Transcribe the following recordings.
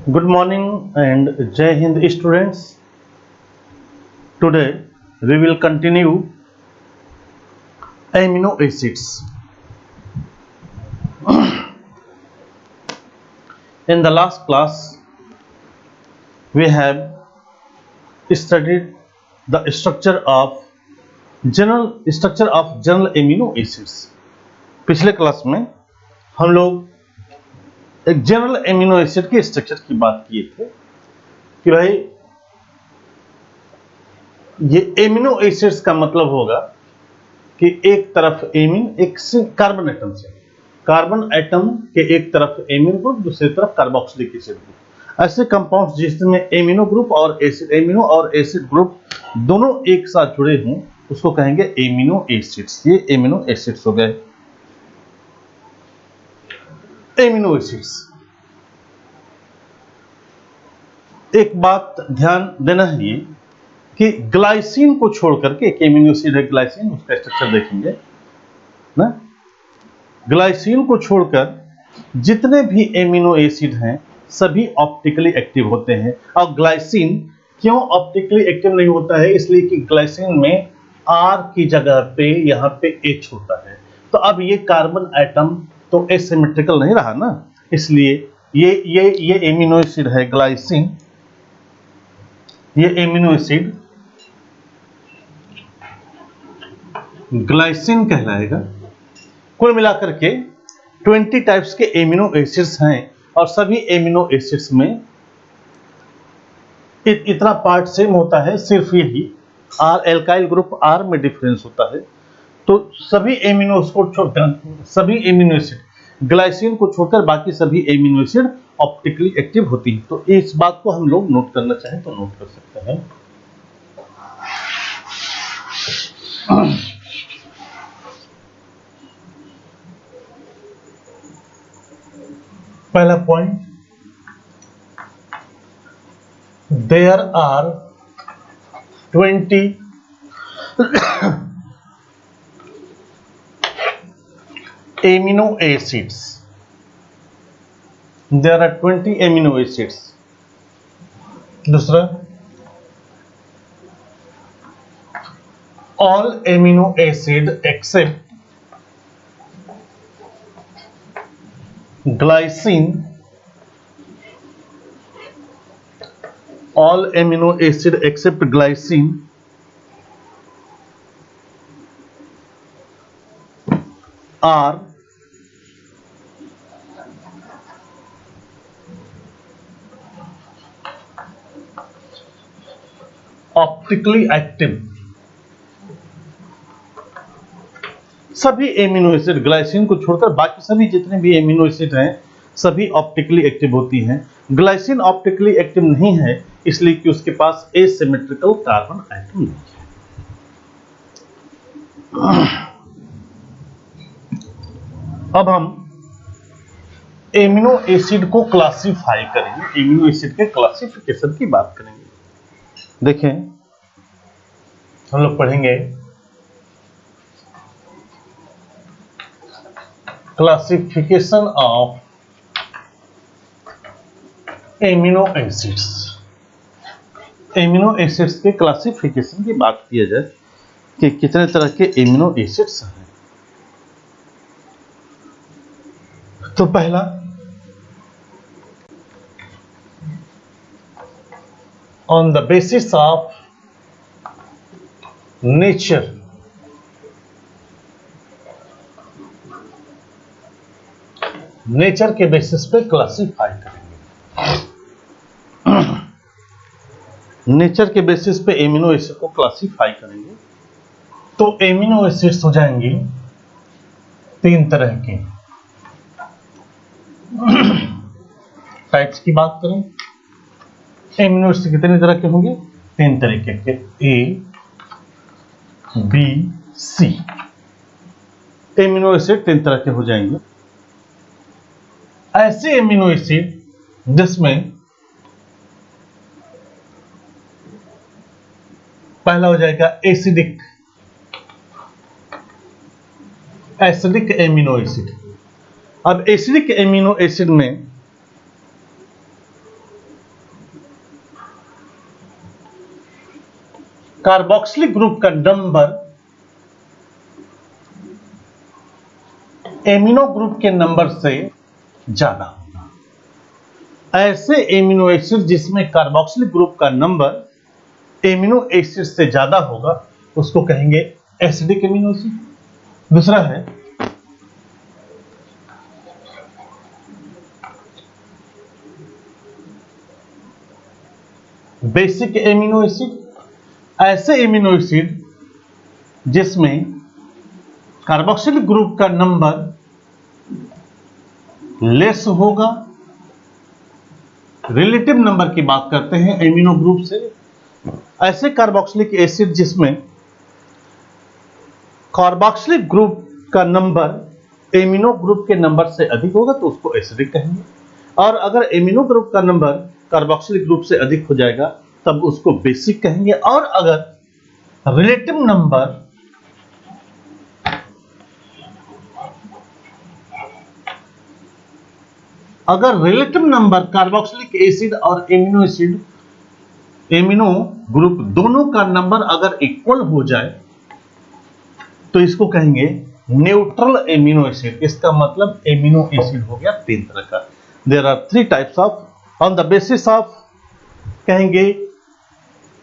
Good morning and Jai Hind students. Today we will continue amino acids. In the last class we have studied the general amino acids. पिछले class में हम लोग एक general amino acid के structure की बात किए थे कि भाई ये एमिनो एसिड्स का मतलब होगा कि एक तरफ एमिन एक कार्बन एटम से कार्बन एटम के एक तरफ एमिन ग्रुप दूसरी तरफ कार्बोक्सिलिक एसिड ग्रुप ऐसे कंपाउंड्स जिसमें एमिनो और एसिड ग्रुप दोनों एक साथ जुड़े हों उसको कहेंगे एमिनो एसिड्स। ये एमिनो एसिड्स हो गए। एमिनो एसिड्स, एक बात ध्यान देना है कि ग्लाइसिन को छोड़कर के एक एमिनो एसिड है ग्लाइसिन, उसका स्ट्रक्चर देखेंगे ना। ग्लाइसिन को छोड़कर जितने भी एमिनो एसिड हैं सभी ऑप्टिकली एक्टिव होते हैं। और ग्लाइसिन क्यों ऑप्टिकली एक्टिव नहीं होता है? इसलिए कि ग्लाइसिन में R की जगह पे यहाँ पे H होता है। तो अब ये कार्बन एटम तो एसिमेट्रिकल नहीं रहा ना, इसलिए ये एमिनो एसिड है ग्लाइसिन। ये एमिनो एसिड ग्लाइसिन कहलाएगा। कुल मिलाकर के 20 टाइप्स के एमिनो एसिड्स हैं और सभी एमिनो एसिड्स में इतना पार्ट सेम होता है, सिर्फ यही R एल्काइल ग्रुप R में डिफरेंस होता है। तो सभी एमिनो एसिड ग्लाइसिन को छोड़कर बाकी सभी एमिनो एसिड ऑप्टिकली एक्टिव होती है। तो इस बात को हम लोग नोट करना चाहें तो नोट कर सकते हैं। पहला point, there are 20 amino acids. There are 20 amino acids. दूसरा, all amino acid except glycine, all amino acid except glycine are optically active. सभी एमिनो एसिड ग्लाइसिन को छोड़कर बाकी सभी जितने भी एमिनो एसिड हैं सभी ऑप्टिकली एक्टिव होती हैं। ग्लाइसिन ऑप्टिकली एक्टिव नहीं है इसलिए कि उसके पास एसिमेट्रिकल कार्बन एटम नहीं है। अब हम एमिनो एसिड को क्लासिफाई करेंगे, एमिनो एसिड के क्लासिफिकेशन की बात करेंगे। देखें, हम लोग पढ़ेंगे classification of amino acids. Amino acids के क्लासिफिकेशन की बात किया जाए कि कितने तरह के एमिनो एसिड्स हैं। तो पहला, on the basis of nature, nature के बेसिस पे क्लासिफाई करेंगे। नेचर के बेसिस पे एमिनो एसिड को क्लासिफाई करेंगे तो एमिनो एसिड्स हो जाएंगे 3 तरह के। टाइप्स की बात करें, एमिनो एसिड कितने तरह के होंगे? 3 तरीके के, A B C. Amino acid 3 तरह के हो जाएंगे। ऐसे एमिनो एसिड जिसमें पहला हो जाएगा एसिडिक एमिनो एसिड। अब एसिडिक एमिनो एसिड में कार्बोक्सिलिक ग्रुप का नंबर एमिनो ग्रुप के नंबर से ज्यादा होगा। ऐसे एमिनो एसिड जिसमें कार्बोक्सिलिक ग्रुप का नंबर एमिनो एसिड से ज्यादा होगा उसको कहेंगे एसिडिक एमिनो एसिड। दूसरा है बेसिक एमिनो एसिड। ऐसे एमिनो एसिड जिसमें कार्बोक्सिलिक ग्रुप का नंबर लेस होगा। रिलेटिव नंबर की बात करते हैं एमिनो ग्रुप से। ऐसे कार्बोक्सिलिक एसिड जिसमें कार्बोक्सिलिक ग्रुप का नंबर एमिनो ग्रुप के नंबर से अधिक होगा तो उसको एसिडिक कहेंगे। और अगर एमिनो ग्रुप का नंबर कार्बोक्सिलिक ग्रुप से अधिक हो जाएगा तब उसको बेसिक कहेंगे। और अगर रिलेटिव नंबर कार्बोक्सिलिक एसिड और एमिनो ग्रुप दोनों का नंबर अगर इक्वल हो जाए तो इसको कहेंगे न्यूट्रल एमिनो एसिड। इसका मतलब एमिनो एसिड हो गया तीन तरह का। There are three types of on the basis of कहेंगे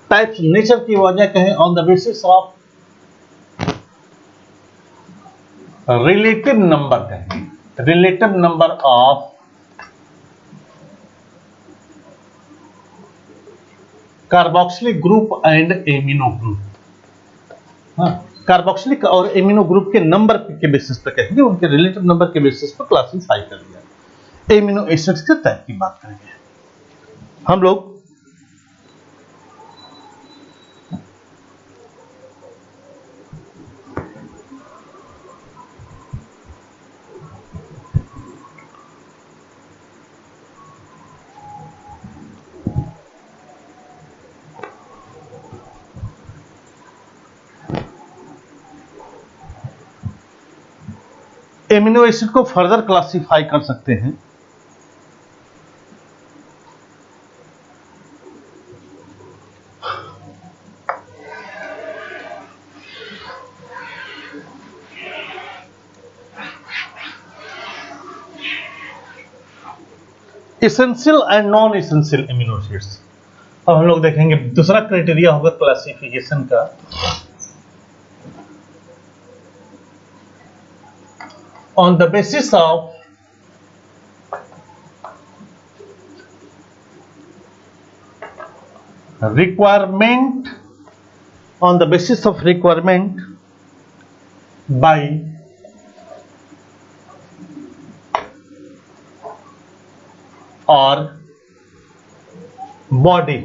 टाइप्स नेचर की वजह कहें on the basis of relative number कहेंगे relative number of carboxylic group and amino group. Carboxylic और एमिनो ग्रुप के नंबर के बेसिस पर कहेंगे, उनके रिलेटिव नंबर के बेसिस पर क्लासिफाई कर दिया। एमिनो एसिड्स के टाइप की बात करेंगे हम लोग। एमिनो एसिड को फर्दर क्लासिफाई कर सकते हैं essential and non essential amino acids. अब हम लोग देखेंगे दूसरा क्राइटेरिया होगा क्लासिफिकेशन का। On the basis of requirement on the basis of requirement by or body।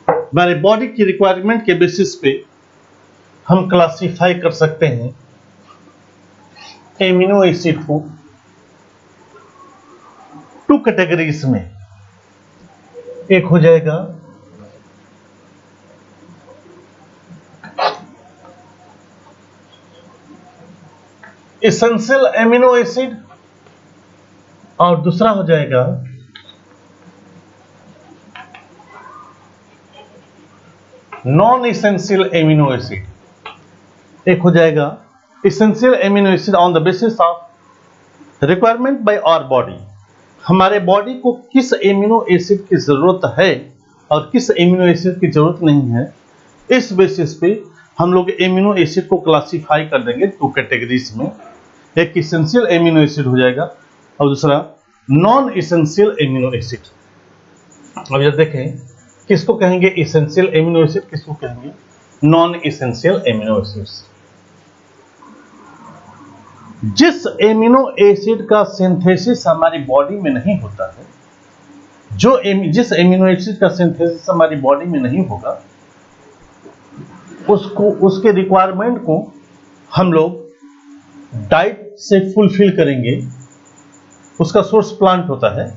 हमारे बॉडी की रिक्वायरमेंट के बेसिस पे हम क्लासिफाई कर सकते हैं एमिनो एसिड को टू कैटेगरीज में। एक हो जाएगा एसेंशियल एमिनो एसिड और दूसरा हो जाएगा नॉन एसेंशियल एमिनो एसिड। एक हो जाएगा essential amino acid on the basis of requirement by our body. हमारे बॉडी को किस एमिनो एसिड की जरूरत है और किस एमिनो एसिड की जरूरत नहीं है, इस बेसिस पे हम लोग एमिनो एसिड को क्लासिफाई कर देंगे टू कैटेगरीज में। एक एसेंशियल एमिनो एसिड हो जाएगा और दूसरा नॉन एसेंशियल एमिनो एसिड। अब ये देखें किसको कहेंगे एसेंशियल एमिनो एसिड, किसको कहेंगे नॉन एसेंशियल एमिनो एसिड्स। जिस एमिनो एसिड का सिंथेसिस हमारी बॉडी में नहीं होता है, जिस एमिनो एसिड का सिंथेसिस हमारी बॉडी में नहीं होगा, उसके रिक्वायरमेंट को हम लोग डाइट से फुलफिल करेंगे। उसका सोर्स प्लांट होता है,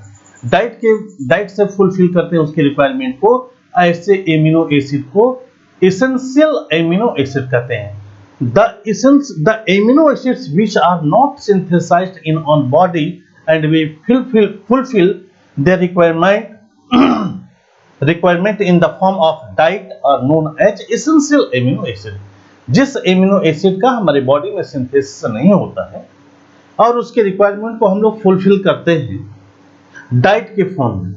डाइट से फुलफिल करते हैं उसकी रिक्वायरमेंट को। ऐसे एमिनो एसिड को एसेंशियल एमिनो एसिड कहते हैं। The amino acids which are not synthesized in on body and we fulfill their requirement requirement in the form of diet are known as essential amino acid. जिस amino acid का हमारे body में synthesis नहीं होता है और उसके requirement को हम लोग फुलफिल करते हैं डाइट के फॉर्म में,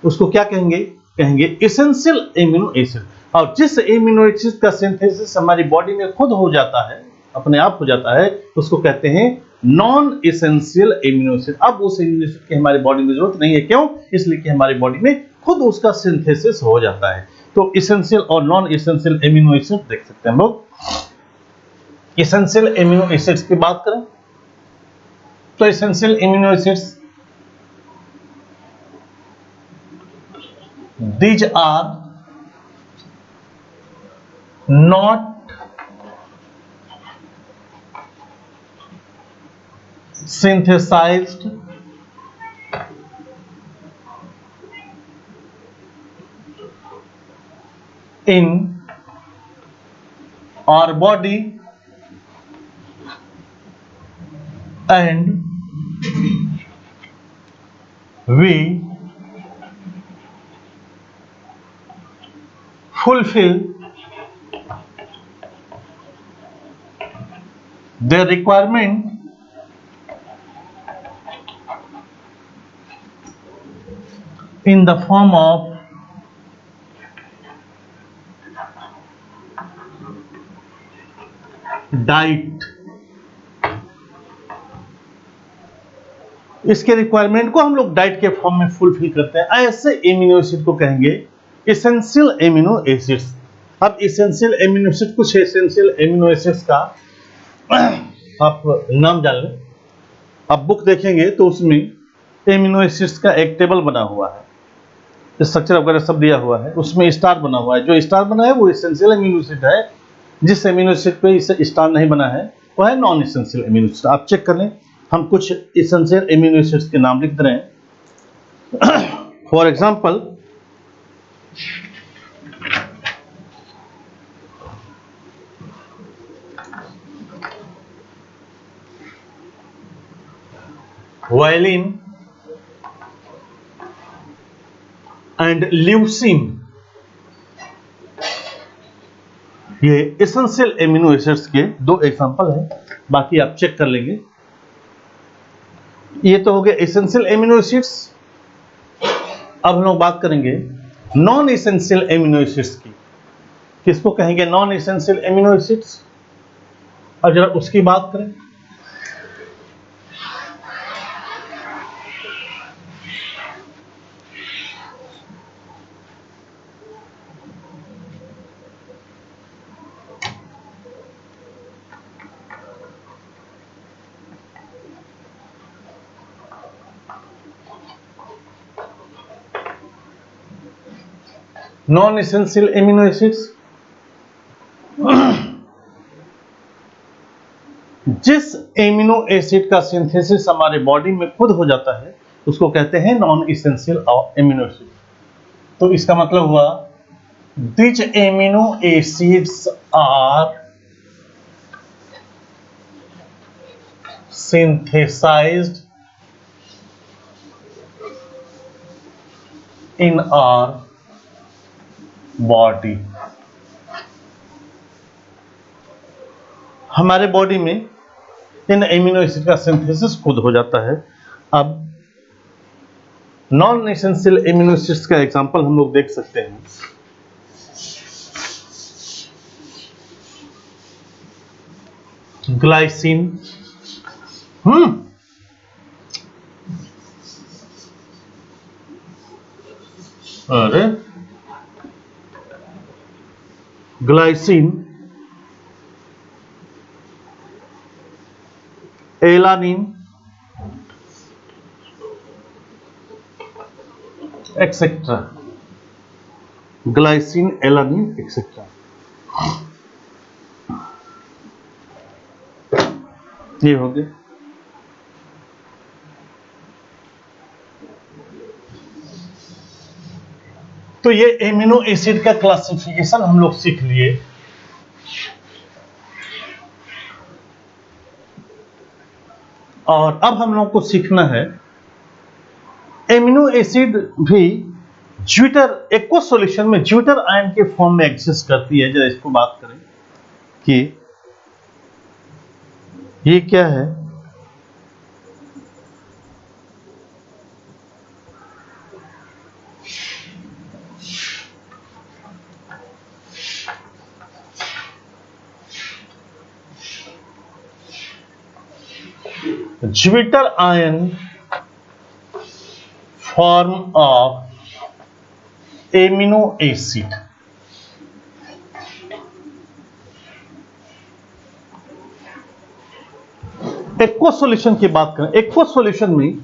उसको क्या कहेंगे? कहेंगे एसेंशियल एमिनो एसिड। और जिस एमिनो एसिड का सिंथेसिस हमारी बॉडी में खुद हो जाता है, अपने आप हो जाता है, उसको कहते हैं नॉन एसेंशियल एमिनो एसिड। अब उस एमिनो एसिड की हमारी बॉडी में जरूरत नहीं है, क्यों? इसलिए कि हमारी बॉडी में खुद उसका सिंथेसिस हो जाता है। तो एसेंशियल और नॉन एसेंशियल एमिनो एसिड देख सकते हैं हम लोग। एसेंशियल एमिनो एसिड्स की बात करें तो essential amino acids these are not synthesized in our body and we fulfill their requirement in the form of diet. इसके रिक्वायरमेंट को हम लोग डाइट के फॉर्म में फुलफिल करते हैं। ऐसे एमिनो एसिड को कहेंगे एसेंशियल एमिनो एसिड्स। अब एसेंशियल एमिनो एसिड, कुछ एसेंशियल एमिनो एसिड्स का आप नाम जान लें। आप बुक देखेंगे तो उसमें एमिनो एसिड्स का एक टेबल बना हुआ है, स्ट्रक्चर वगैरह सब दिया हुआ है, उसमें स्टार बना हुआ है। जो स्टार बना है वो एसेंशियल एमिनो एसिड है। जिस एमिनो एसिड पे इसे स्टार नहीं बना है वो है नॉन एसेंशियल एमिनो एसिड। आप चेक कर लें, हम कुछ एसेंशियल एमिनो एसिड्स के नाम लिख रहे हैं। For example violin and leucine, ये एसेंशियल एमिनो एसिड्स के दो एग्जांपल हैं, बाकी आप चेक कर लेंगे। ये तो हो गया एसेंशियल एमिनो एसिड्स। अब हम लोग बात करेंगे नॉन एसेंशियल एमिनो एसिड्स की। किसको कहेंगे नॉन एसेंशियल एमिनो एसिड्स? और जरा उसकी बात करें। नॉन एसेंशियल एमिनो एसिड्स जिस एमिनो एसिड का सिंथेसिस हमारे बॉडी में खुद हो जाता है उसको कहते हैं नॉन एसेंशियल एमिनो एसिड। तो इसका मतलब हुआ this amino acids are synthesized in our body। हमारे बॉडी में इन एमिनो एसिड का सिंथेसिस खुद हो जाता है। अब नॉन एसेंशियल एमिनो एसिड्स का एग्जांपल हम लोग देख सकते हैं। ग्लाइसिन, अरे glycine, alanine etcetera. Glycine, alanine etcetera, ये हो गया। तो ये एमिनो एसिड का क्लासिफिकेशन हम लोग सीख लिए। और अब हम लोग को सीखना है एमिनो एसिड भी ज्विटर एक्वस सॉल्यूशन में ज्विटर आयन के फॉर्म में एग्जिस्ट करती है। जरा इसको बात करें कि ये क्या है। Zwitter ion form of amino acid. Aqueous solution की बात करें, एक्वस सॉल्यूशन में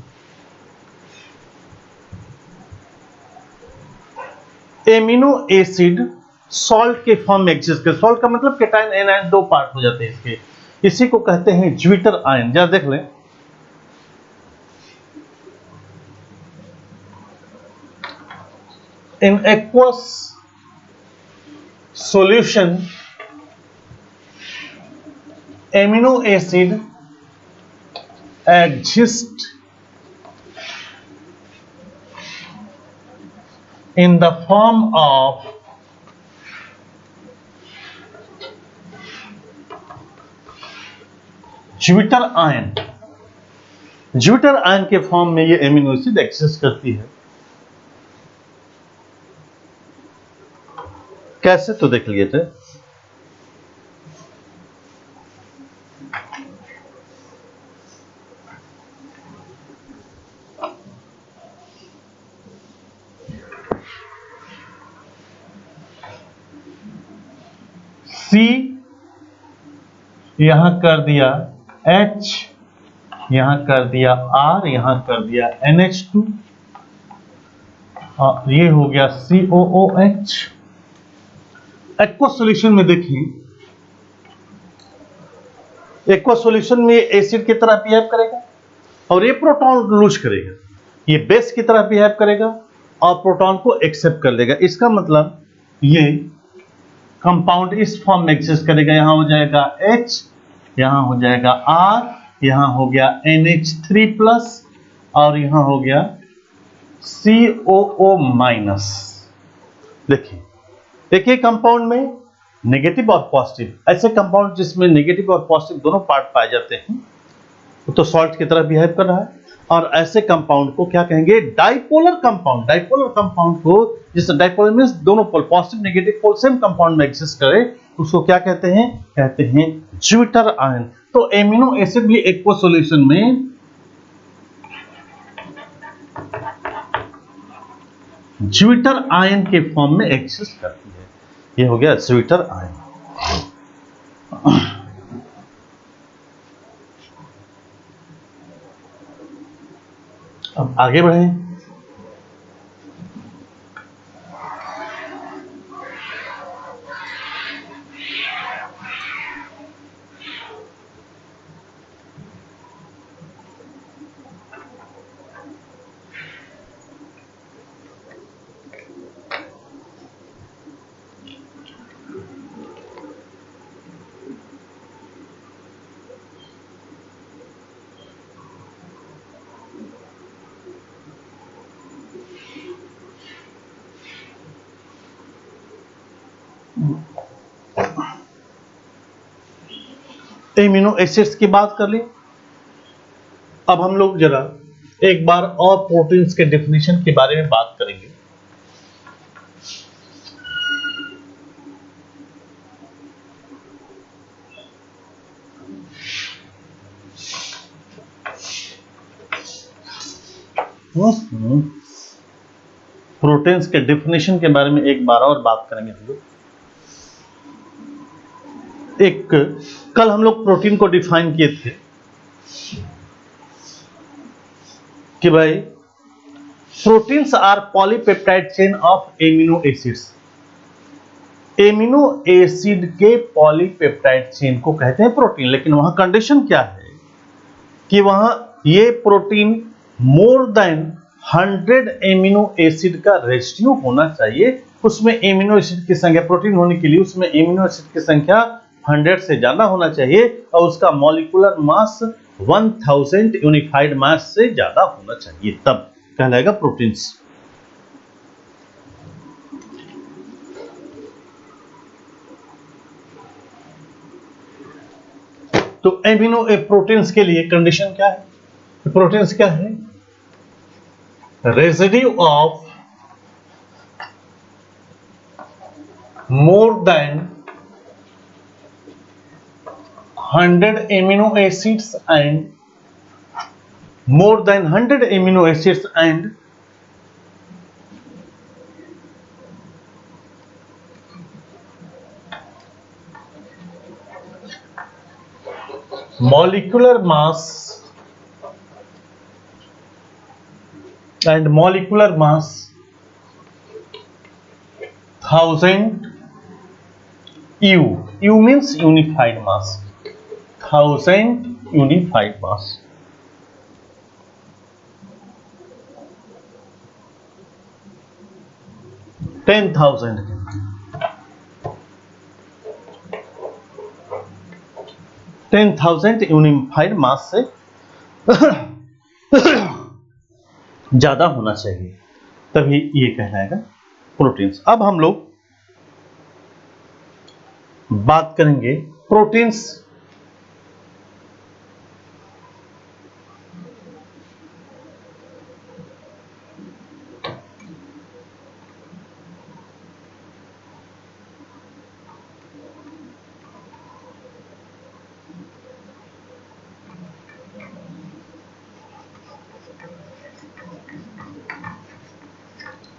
एमिनो एसिड सॉल्ट के फॉर्म में एग्जिस्ट करते। सॉल्ट का मतलब केटाइन एनायन दो पार्ट हो जाते हैं इसके, इसी को कहते हैं ज्विटर आयन। जरा देख लें, in aqueous solution amino acid exist in the form of zwitter ion. Zwitter ion के फॉर्म में ये एमिनो एसिड एक्सिस्ट करती है। कैसे, तो देख लिए थे। C यहां कर दिया H, यहां कर दिया R, यहां कर दिया NH2, और ये हो गया COOH। एक्वस सॉल्यूशन में देखिए, एक्वस सॉल्यूशन में एसिड की तरह बिहेव करेगा और ये प्रोटॉन लूज करेगा, ये बेस की तरह बिहेव करेगा और प्रोटॉन को एक्सेप्ट कर लेगा। इसका मतलब ये कंपाउंड इस फॉर्म में एग्जिस्ट करेगा। यहां हो जाएगा H, यहां हो जाएगा R, यहां हो गया NH3+ और यहां हो गया COO-। देखिए, एक एक कंपाउंड में नेगेटिव और पॉजिटिव, ऐसे कंपाउंड जिसमें नेगेटिव और पॉजिटिव दोनों पार्ट पाए जाते हैं तो सॉल्ट की तरह बिहेव कर रहा है। और ऐसे कंपाउंड को क्या कहेंगे, डाइपोलर कंपाउंड। डाइपोलर कंपाउंड को, जिससे डाइपोलर मींस दोनों pole, positive negative pole same compound में एग्जिस्ट करे, उसको क्या कहते हैं, कहते हैं ज्विटर आयन। तो एमिनो एसिड भी एक्वस सॉल्यूशन में ज्विटर आयन के फॉर्म में एग्जिस्ट करती है। ये हो गया ज्विटर आयन। अब आगे बढ़ें। एमिनो एसिड्स की बात कर ली। अब हम लोग जरा एक बार और प्रोटीन्स के डेफिनेशन के बारे में बात करेंगे। प्रोटीन्स के डेफिनेशन के बारे में एक बार और बात करेंगे हम लोग। एक कल हम लोग प्रोटीन को डिफाइन किए थे कि भाई proteins are polypeptide chain of amino acids. Amino acid के पॉलीपेप्टाइड चेन को कहते हैं प्रोटीन। लेकिन वहां कंडीशन क्या है कि वहां ये protein more than 100 amino acid का रेशियो होना चाहिए। उसमें एमिनो एसिड की संख्या, प्रोटीन होने के लिए उसमें एमिनो एसिड की संख्या 100 से ज्यादा होना चाहिए और उसका मॉलिक्यूलर मास 1000 यूनिफाइड मास से ज्यादा होना चाहिए, तब कहलाएगा प्रोटीन्स। तो एमिनो प्रोटीन्स के लिए कंडीशन क्या है? प्रोटीन्स क्या है? Residue of more than 100 amino acids and more than 100 amino acids and molecular mass 1000 U. U means unified mass. 1000 unified mass. Ten thousand unified mass से ज्यादा होना चाहिए, तभी ये कहलाएगा प्रोटीन्स। अब हम लोग बात करेंगे प्रोटीन्स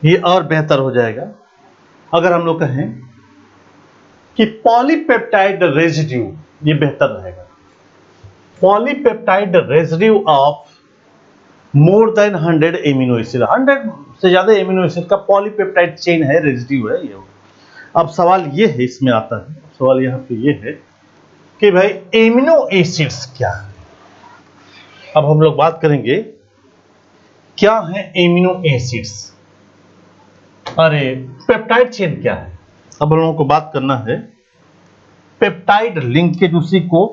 ये और बेहतर हो जाएगा अगर हम लोग कहें कि पॉलीपेप्टाइड रेजिड्यू, ये बेहतर रहेगा। Polypeptide residue of more than 100 amino acid, 100 से ज्यादा एमिनो एसिड का पॉलीपेप्टाइड चेन है, रेजिड्यू है ये। अब सवाल ये है, इसमें आता है सवाल यहां पे ये है कि भाई एमिनो एसिड्स क्या है। अब हम लोग बात करेंगे क्या है एमिनो एसिड्स। अरे पेप्टाइड चेन क्या है? अब हम लोगों को बात करना है पेप्टाइड लिंकेज, उसी को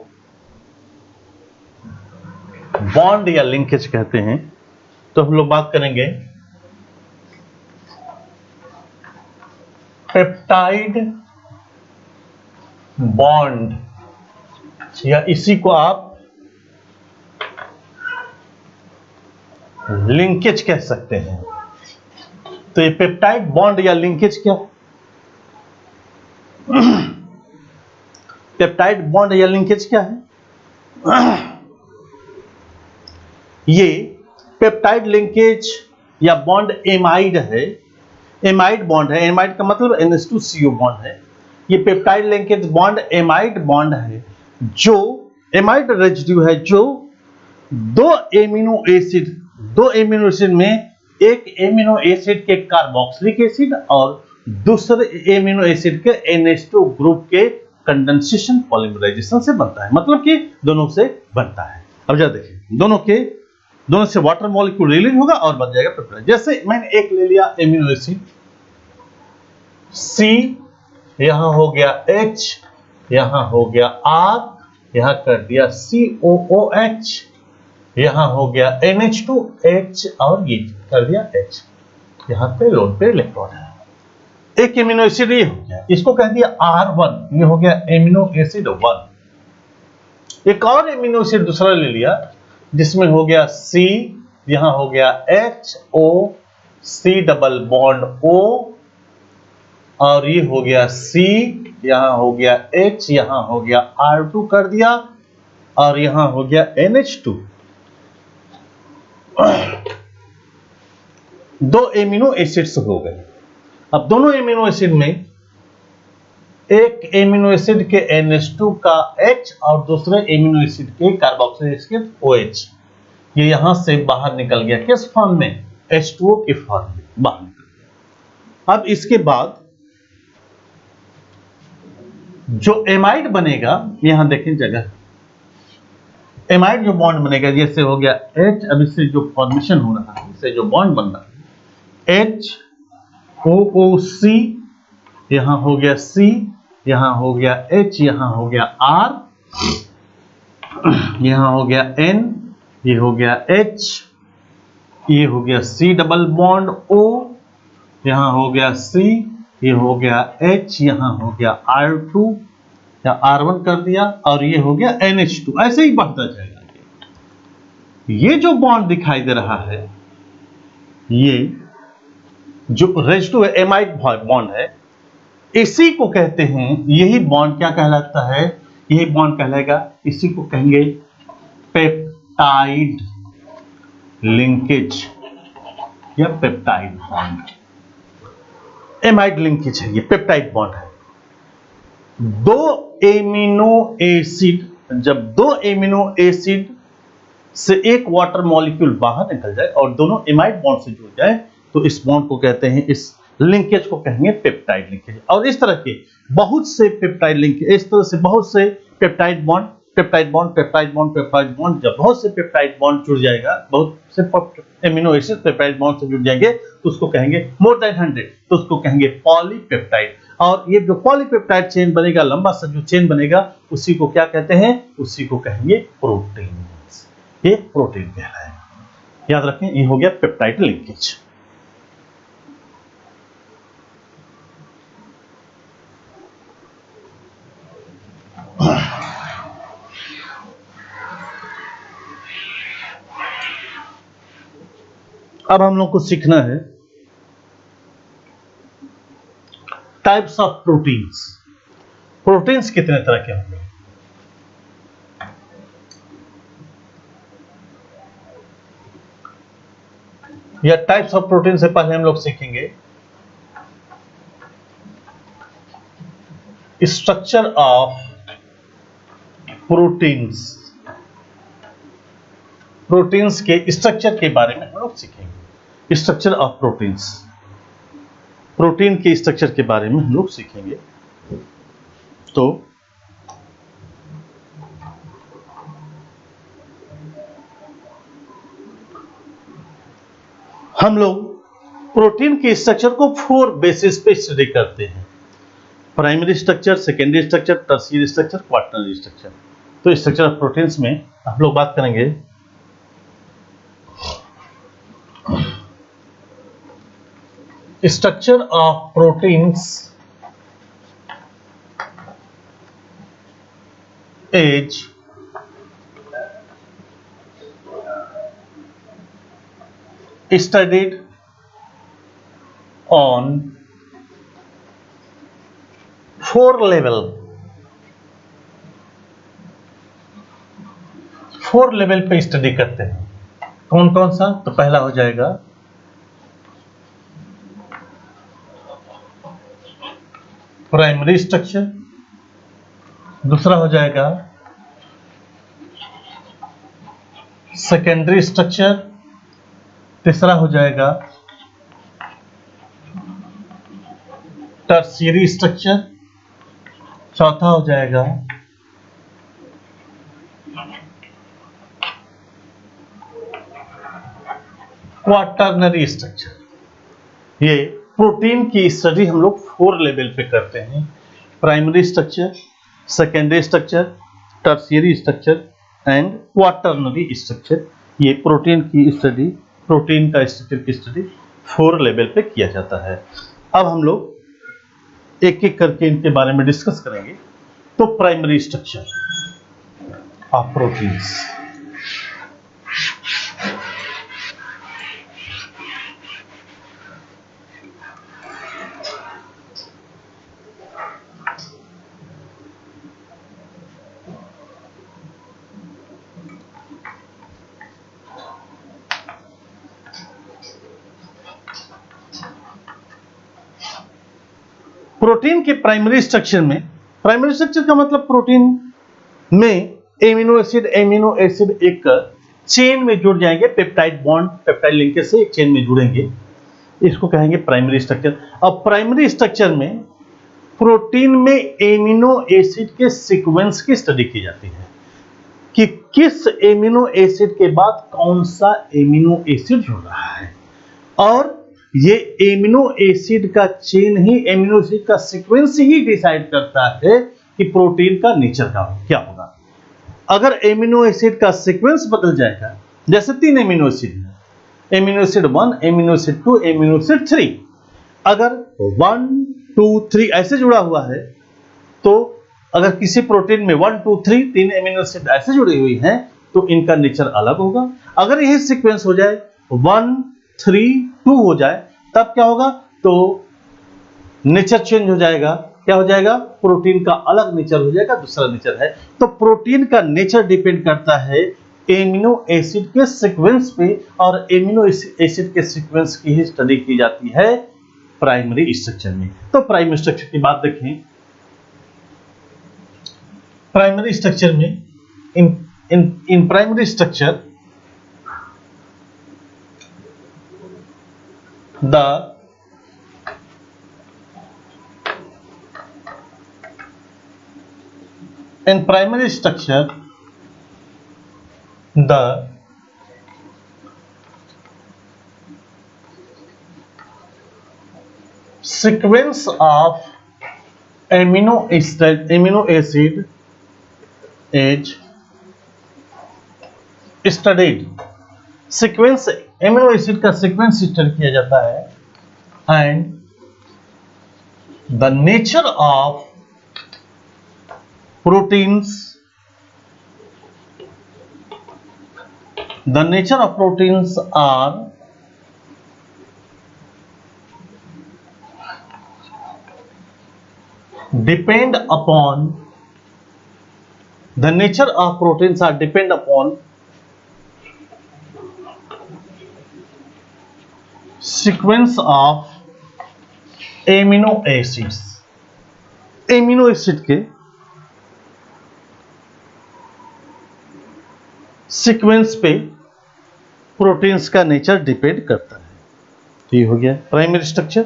बॉन्ड या लिंकेज कहते हैं। तो हम लोग बात करेंगे पेप्टाइड बॉन्ड, या इसी को आप लिंकेज कह सकते हैं। तो ये पेप्टाइड बॉन्ड या लिंकेज क्या है? पेप्टाइड बॉन्ड या लिंकेज क्या है? ये पेप्टाइड लिंकेज या बॉन्ड एमाइड है, एमाइड बॉन्ड है। एमाइड का मतलब NH2CO बॉन्ड है। ये peptide linkage bond amide bond है, जो एमाइड रेजिड्यू है, जो दो एमिनो एसिड में एक एमिनो एसिड के कार्बोक्सिलिक एसिड और दूसरे एमिनो एसिड के NH2 ग्रुप के कंडेंसेशन पॉलीमराइजेशन से बनता है, मतलब कि दोनों से बनता है। अब जरा देखिए, दोनों से वाटर मॉलिक्यूल रिलीज होगा और बन जाएगा पेप्टाइड। जैसे मैंने एक ले लिया एमिनो एसिड C, यहां हो गया H, यहां हो गया R, यहां कर दिया COOH, यहां हो गया NH2H और ये कर दिया H, यहां पे लोन पे इलेक्ट्रॉन है। एक एमिनो एसिड ये हो गया, इसको कह दिया R1, ये हो गया एमिनो एसिड 1। एक और एमिनो एसिड दूसरा ले लिया जिसमें हो गया C, यहां हो गया HO, C double bond O, और ये हो गया C, यहां हो गया H, यहां हो गया R2 कर दिया, और यहां हो गया NH2। दो एमिनो एसिड्स हो गए। अब दोनों एमिनो एसिड में एक एमिनो एसिड के NH2 का H और दूसरे एमिनो एसिड के कार्बोक्सिलिक एसिड OH, ये यहां से बाहर निकल गया। किस फॉर्म में? H2O के फॉर्म में बाहर निकल गया। अब इसके बाद जो एमाइड बनेगा, यहां देखें जगह, एमाइड जो बॉन्ड बनेगा, जैसे हो गया H, अब इससे जो फॉर्मेशन हो रहा है, इससे जो बॉन्ड बन रहा है HOOC, यहां हो गया C, यहां हो गया H, यहां हो गया R, यहां हो गया N, ये हो गया H, ये हो गया C डबल बॉन्ड O, यहां हो गया C, ये हो गया H, यहां हो गया R2, या R1 कर दिया और ये हो गया NH2, ऐसे ही बढ़ता जाएगा। ये जो बॉन्ड दिखाई दे रहा है, ये जो रेसिड्यू है, एमाइड बॉन्ड है, इसी को कहते हैं, यही बॉन्ड क्या कहलाता है, यही बॉन्ड कहलाएगा, इसी को कहेंगे पेप्टाइड लिंकेज या पेप्टाइड बॉन्ड। एमाइड लिंकेज है, ये पेप्टाइड बॉन्ड है। दो एमिनो एसिड, जब दो एमिनो एसिड से एक वाटर मॉलिक्यूल बाहर निकल जाए और दोनों एमाइड बॉन्ड से जुड़ जाए, तो इस बॉन्ड को कहते हैं, इस लिंकेज को कहेंगे पेप्टाइड लिंकेज। और इस तरह के बहुत से पेप्टाइड लिंकेज, इस तरह से बहुत से peptide bond, peptide bond, peptide bond, peptide bond, जब बहुत से पेप्टाइड बॉन्ड जुड़ जाएगा, बहुत से एमिनो एसिड पेप्टाइड बॉन्ड से जुड़ जाएंगे, तो उसको कहेंगे मोर देन 100, तो उसको कहेंगे पॉलीपेप्टाइड। और ये जो पॉलीपेप्टाइड चेन बनेगा, लंबा सा जो चेन बनेगा, उसी को क्या कहते हैं, उसी को कहेंगे प्रोटीन। ये प्रोटीन कहलाएगा। याद रखें, ये हो गया पेप्टाइड लिंकेज। अब हम लोग को सीखना है टाइप्स ऑफ प्रोटीन्स। प्रोटीन्स कितने तरह के होंगे, या टाइप्स ऑफ प्रोटीन से पहले हम लोग सीखेंगे स्ट्रक्चर ऑफ प्रोटीन्स। प्रोटीन्स के स्ट्रक्चर के बारे में हम लोग सीखेंगे। स्ट्रक्चर ऑफ प्रोटीन्स, प्रोटीन के स्ट्रक्चर के बारे में हम लोग सीखेंगे। तो हम लोग प्रोटीन के स्ट्रक्चर को 4 बेसिस पे स्टडी करते हैं: primary structure, secondary structure, tertiary structure, quaternary structure. तो स्ट्रक्चर ऑफ प्रोटीन्स में हम लोग बात करेंगे structure of proteins is studied on 4 level. 4 level पे स्टडी करते हैं। कौन कौन सा? तो पहला हो जाएगा प्राइमरी स्ट्रक्चर, दूसरा हो जाएगा सेकेंडरी स्ट्रक्चर, तीसरा हो जाएगा टर्शियरी स्ट्रक्चर, चौथा हो जाएगा क्वाटरनरी स्ट्रक्चर। ये प्रोटीन की स्टडी हम लोग 4 लेवल पे करते हैं: primary structure, secondary structure, tertiary structure and quaternary structure. ये प्रोटीन की स्टडी, प्रोटीन का स्ट्रक्चर की स्टडी 4 लेवल पे किया जाता है। अब हम लोग एक एक करके इनके बारे में डिस्कस करेंगे। तो primary structure of proteins, protein के प्राइमरी स्ट्रक्चर में, प्राइमरी स्ट्रक्चर का मतलब प्रोटीन में एमिनो एसिड एक चेन में जुड़ जाएंगे, पेप्टाइड बॉन्ड, पेप्टाइड लिंकेज से एक चेन में जुड़ेंगे, इसको कहेंगे प्राइमरी स्ट्रक्चर। अब प्राइमरी स्ट्रक्चर में प्रोटीन में एमिनो एसिड के सीक्वेंस की स्टडी की जाती है कि किस एमिनो एसिड के बाद कौन सा एमिनो एसिड जुड़ रहा है, और ये एमिनो एसिड का चेन ही, एमिनो एसिड का सीक्वेंस ही डिसाइड करता है कि प्रोटीन का नेचर का क्या होगा। अगर एमिनो एसिड का सीक्वेंस बदल जाएगा, जैसे 3 एमिनो एसिड है, amino acid 1, amino acid 2, amino acid 3, अगर 1, 2, 3 ऐसे जुड़ा हुआ है, तो अगर किसी प्रोटीन में 1 2 3 3 एमिनो एसिड ऐसे जुड़ी हुई हैं तो इनका नेचर अलग होगा। अगर यही सीक्वेंस हो जाए 1 3 2 हो जाए तब क्या होगा, तो नेचर चेंज हो जाएगा। क्या हो जाएगा, प्रोटीन का अलग नेचर हो जाएगा, दूसरा नेचर है। तो प्रोटीन का नेचर डिपेंड करता है एमिनो एसिड के सीक्वेंस पे, और एमिनो एसिड के सीक्वेंस की ही स्टडी की जाती है प्राइमरी स्ट्रक्चर में। तो प्राइमरी स्ट्रक्चर की बात देखें, प्राइमरी स्ट्रक्चर में in primary structure the in primary structure the sequence of amino acid is studied। Sequence amino acid का सीक्वेंस स्टडी किया जाता है, and the nature of proteins, the nature of proteins are depend upon the nature of proteins are depend upon sequence of amino acids। Amino acid के sequence पे proteins का nature depend करता है। तो ये हो गया प्राइमरी स्ट्रक्चर।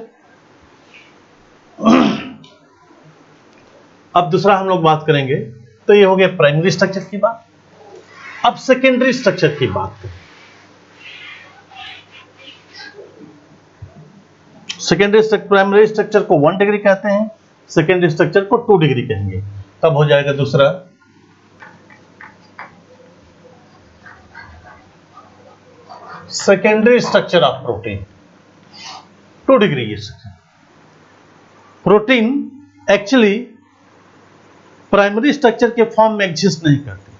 अब दूसरा हम लोग बात करेंगे, तो ये हो गया प्राइमरी स्ट्रक्चर की बात। अब सेकेंडरी स्ट्रक्चर की बात करें। सेकेंडरी प्राइमरी स्ट्रक्चर को 1 डिग्री कहते हैं, सेकेंडरी स्ट्रक्चर को 2 डिग्री कहेंगे। तब हो जाएगा दूसरा सेकेंडरी स्ट्रक्चर ऑफ प्रोटीन 2 डिग्री। ये structure protein actually primary structure के फॉर्म में एग्जिस्ट नहीं करती,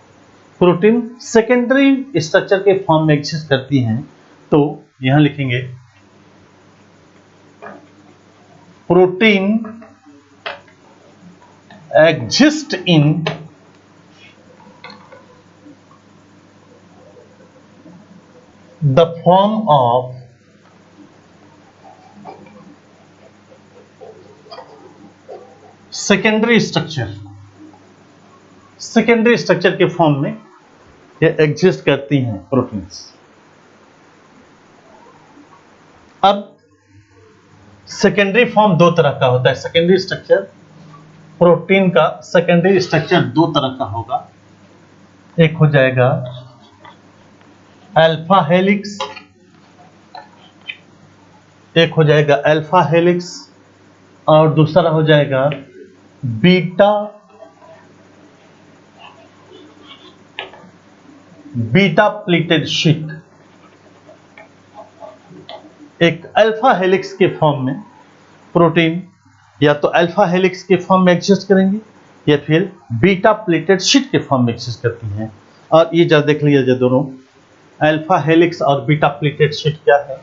प्रोटीन सेकेंडरी स्ट्रक्चर के फॉर्म में एग्जिस्ट करती हैं। तो यहां लिखेंगे protein exist in the form of secondary structure। Secondary structure के फॉर्म में ये एग्जिस्ट करती हैं प्रोटीन्स। अब सेकेंडरी फॉर्म 2 तरह का होता है। सेकेंडरी स्ट्रक्चर प्रोटीन का सेकेंडरी स्ट्रक्चर 2 तरह का होगा। एक हो जाएगा अल्फा हेलिक्स, एक हो जाएगा अल्फा हेलिक्स, और दूसरा हो जाएगा बीटा प्लीटेड शीट। एक अल्फा हेलिक्स के फॉर्म में प्रोटीन या तो अल्फा हेलिक्स के फॉर्म में एग्जिस्ट करेंगे या फिर बीटा प्लीटेड शीट के फॉर्म में एग्जिस्ट करती हैं। और ये जरा देख लीजिए दोनों, अल्फा हेलिक्स और बीटा प्लीटेड शीट क्या है।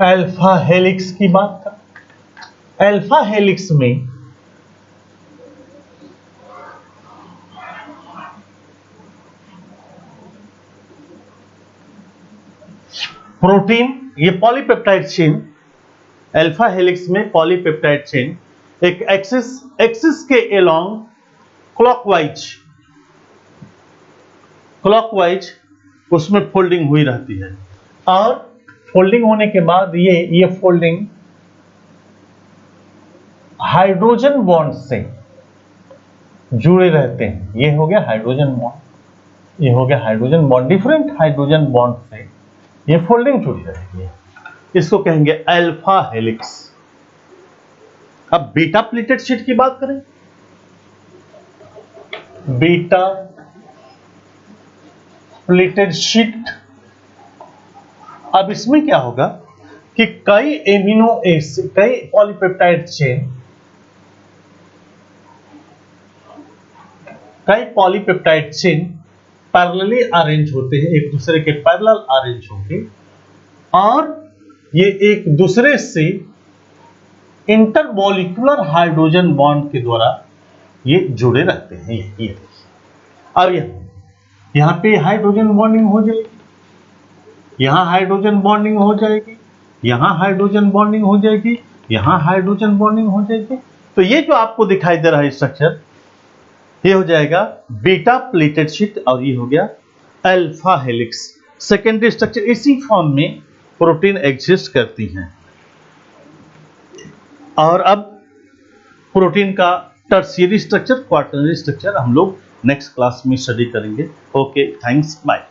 अल्फा हेलिक्स की बात कर, अल्फा हेलिक्स में प्रोटीन, ये पॉलीपेप्टाइड चेन, अल्फा हेलिक्स में पॉलीपेप्टाइड चेन एक एक्सिस के अलोंग क्लॉकवाइज उसमें फोल्डिंग हुई रहती है, और फोल्डिंग होने के बाद ये फोल्डिंग हाइड्रोजन बॉन्ड से जुड़े रहते हैं। ये हो गया हाइड्रोजन बॉन्ड, ये हो गया hydrogen bond, different hydrogen bond से ये फोल्डिंग जुड़ी रहती है। इसको कहेंगे अल्फा हेलिक्स। अब बीटा प्लेटेड शीट की बात करें, बीटा प्लेटेड शीट, अब इसमें क्या होगा कि कई एमिनो एसिड, कई पॉलीपेप्टाइड चेन, कई पॉलीपेप्टाइड चेन पैरेलली अरेंज होते हैं, एक दूसरे के पैरेलल अरेंज होंगे और ये एक दूसरे से इंटरमॉलिक्यूलर हाइड्रोजन बॉन्ड के द्वारा ये जुड़े रहते हैं। ये देखिए, अब यहां पे हाइड्रोजन बॉन्डिंग हो जाएगी, यहां हाइड्रोजन बॉन्डिंग हो जाएगी, यहां हाइड्रोजन बॉन्डिंग हो जाएगी, यहां हाइड्रोजन बॉन्डिंग हो जाएगी। तो ये जो आपको दिखाई दे रहा है स्ट्रक्चर, ये हो जाएगा बीटा प्लेटेड शीट और ये हो गया अल्फा हेलिक्स। सेकेंडरी स्ट्रक्चर इसी फॉर्म में प्रोटीन एग्जिस्ट करती हैं। और अब प्रोटीन का टर्शियरी स्ट्रक्चर, क्वार्टरनरी स्ट्रक्चर हम लोग नेक्स्ट क्लास में स्टडी करेंगे। Okay, thanks, bye.